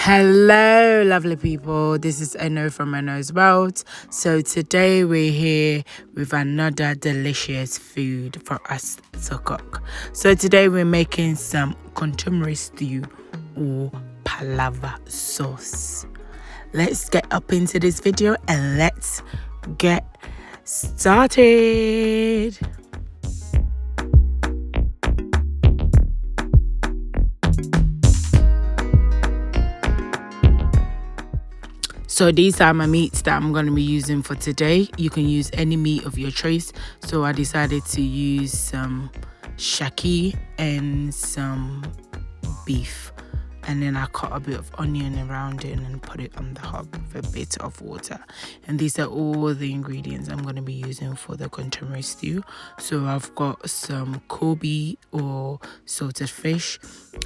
Hello lovely people, this is Eno from ENO'S World. So today we're here with another delicious food for us to cook. So today we're making some kontomere stew or palava sauce. Let's get up into this video and let's get started. So these are my meats that I'm going to be using for today. You can use any meat of your choice. So I decided to use some shaki and some beef. And then I cut a bit of onion around it and then put it on the hob with a bit of water. And these are all the ingredients I'm going to be using for the kontomere stew. So I've got some Kobe or salted fish.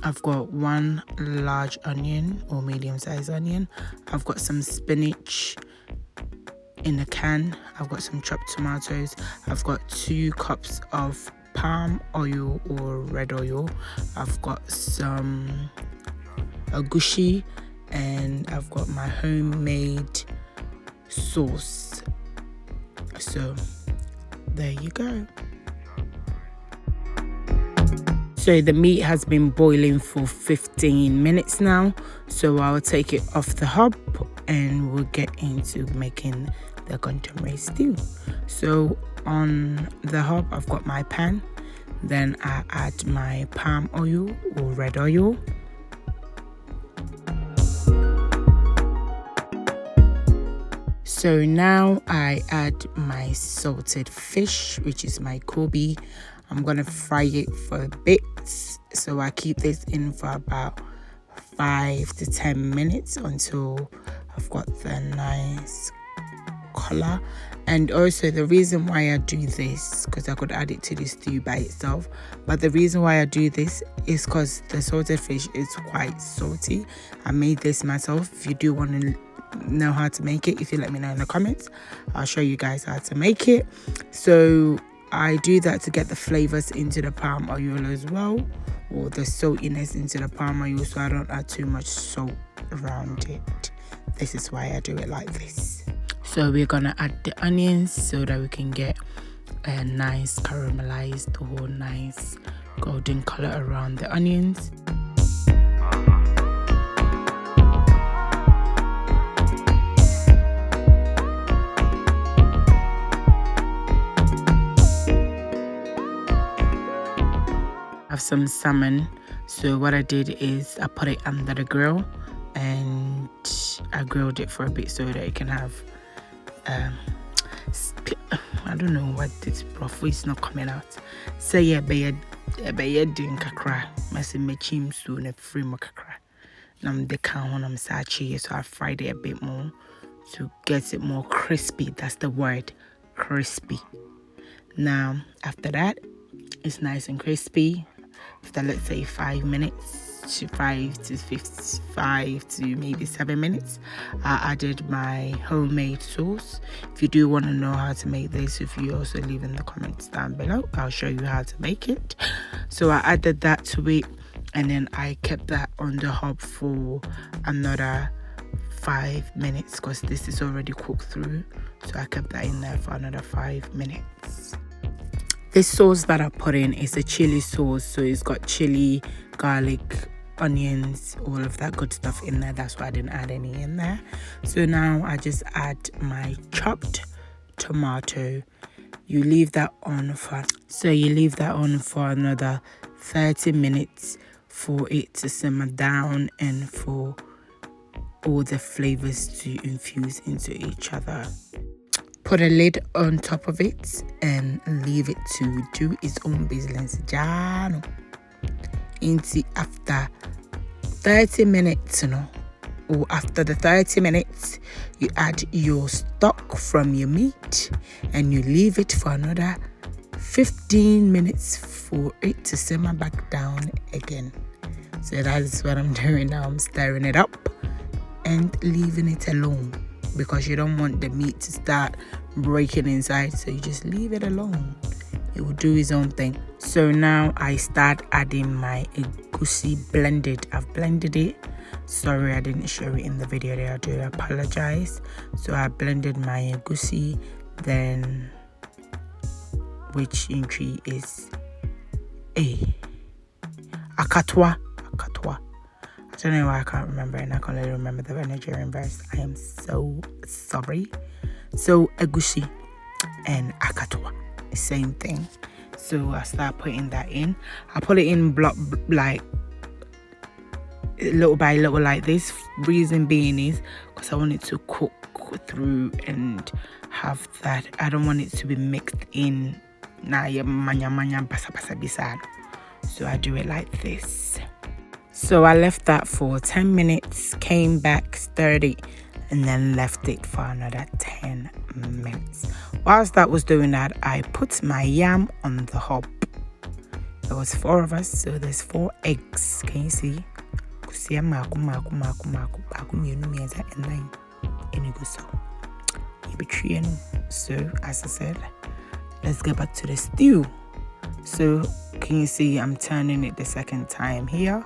I've got one large onion or medium-sized onion. I've got some spinach in a can. I've got some chopped tomatoes. I've got 2 cups of palm oil or red oil. I've got some Agushi, and I've got my homemade sauce. So there you go. So the meat has been boiling for 15 minutes now, so I'll take it off the hob and we'll get into making the kontomere stew. So on the hob I've got my pan, then I add my palm oil or red oil. So now I add my salted fish, which is my Kobe. I'm going to fry it for a bit. So I keep this in for about 5 to 10 minutes until I've got the nice color. And also the reason why I do this, because I could add it to the stew by itself, but the reason why I do this is because the salted fish is quite salty. I made this myself. If you do want to know how to make it, if you let me know in the comments, I'll show you guys how to make it. So I do that to get the flavors into the palm oil as well, or the saltiness into the palm oil, so I don't add too much salt around it. This is why I do it like this. So we're gonna add the onions so that we can get a nice caramelized or nice golden color around the onions. Some salmon, so what I did is I put it under the grill and I grilled it for a bit so that it can have I don't know what this broth is not coming out. So yeah, but you're doing kakra messing my chim soon a free kakra. Nam the can when I'm sachi, so I fried it a bit more to get it more crispy. That's the word, crispy. Now after that, it's nice and crispy. After let's say 5 minutes to 5 to maybe 7 minutes, I added my homemade sauce. If you do want to know how to make this, if you also leave in the comments down below, I'll show you how to make it. So I added that to it, and then I kept that on the hob for another 5 minutes because this is already cooked through. So I kept that in there for another 5 minutes. This sauce that I put in is a chili sauce, so it's got chili, garlic, onions, all of that good stuff in there. That's why I didn't add any in there. So now I just add my chopped tomato. You leave that on for another 30 minutes for it to simmer down and for all the flavors to infuse into each other. Put a lid on top of it and leave it to do its own business. After 30 minutes, or after the 30 minutes, you add your stock from your meat and you leave it for another 15 minutes for it to simmer back down again. So that is what I'm doing now. I'm stirring it up and leaving it alone, because you don't want the meat to start breaking inside, so you just leave it alone. It will do its own thing. So now I start adding my Egusi blended. I've blended it Sorry I didn't show it in the video there. I do apologize. So I blended my egusi, then which entry is akatwa. I don't know why I can't remember, and I can only remember the Nigerian verse. I am so sorry. So Egusi and akatwa, same thing. So I start putting that in. I put it in block, like little by little like this. Reason being is because I want it to cook through and have that. I don't want it to be mixed in. So I do it like this. So I left that for 10 minutes, came back, stirred it, and then left it for another 10 minutes. Whilst that was doing that, I put my yam on the hob. There was 4 of us, so there's 4 eggs. Can you see? So as I said, let's get back to the stew. So can you see I'm turning it the second time here,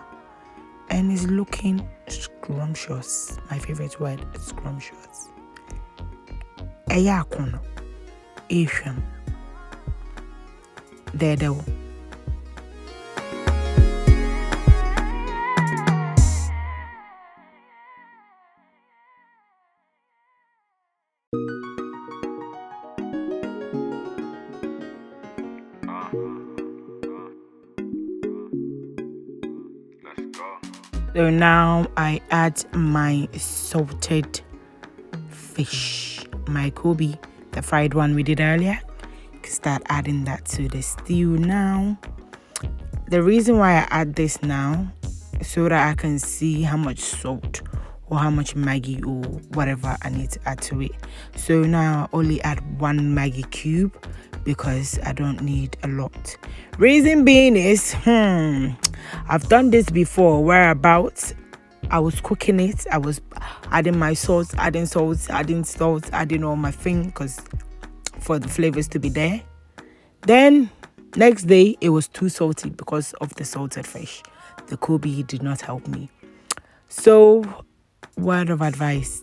and it's looking scrumptious. My favorite word is scrumptious. Eyakono Asian Dedo. So now I add my salted fish, my Kobe, the fried one we did earlier. Start adding that to the stew now. The reason why I add this now is so that I can see how much salt or how much Maggi or whatever I need to add to it. So now I only add 1 Maggi cube because I don't need a lot. Reason being is, I've done this before, whereabouts I was cooking it, I was adding my sauce, adding all my thing, because for the flavors to be there. Then next day it was too salty because of the salted fish. The Kobe did not help me. So word of advice,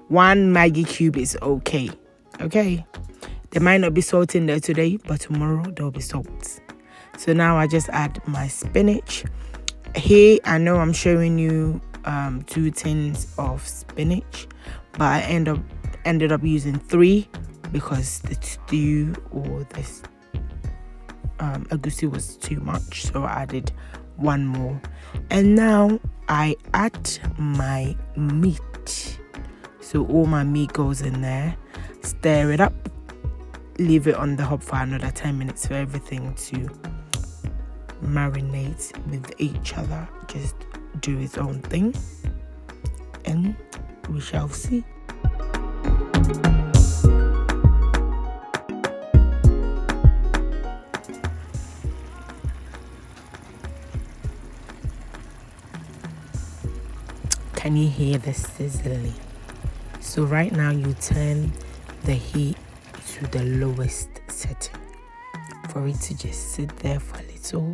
1 Maggi cube is okay. There might not be salt in there today, but tomorrow there will be salt. So now I just add my spinach. Here I know I'm showing you 2 tins of spinach, but I ended up using 3 because the stew or this Egusi was too much, so I added 1 more. And now I add my meat. So all my meat goes in there, stir it up, leave it on the hob for another 10 minutes for everything to marinate with each other, just do its own thing, and we shall see. Can you hear the sizzling? So right now you turn the heat to the lowest setting for it to just sit there for a little,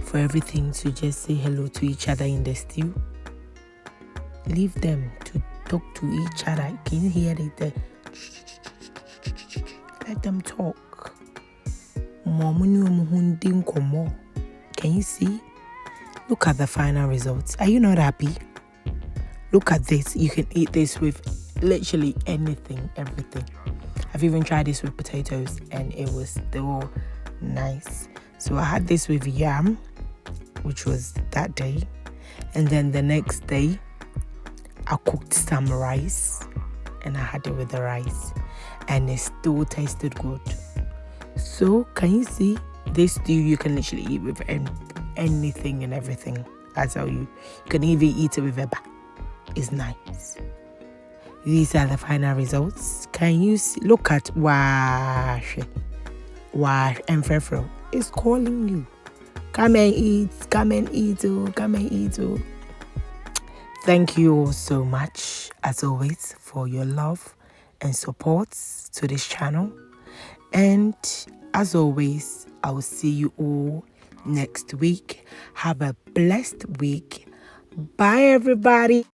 for everything to just say hello to each other in the stew. Leave them to talk to each other. Can you hear it? Let them talk. Can you see? Look at the final results. Are you not happy? Look at this. You can eat this with literally anything, everything. I've even tried this with potatoes and it was still nice. So I had this with yam, which was that day. And then the next day, I cooked some rice and I had it with the rice. And it still tasted good. So can you see? This stew you can literally eat with anything and everything. I tell you. You can even eat it with eba. It's nice. These are the final results. Can you see? Look at Wash and Frefro. It's calling you. Come and eat. Come and eat. Oh, come and eat. Oh. Thank you all so much, as always, for your love and support to this channel. And as always, I will see you all next week. Have a blessed week. Bye, everybody.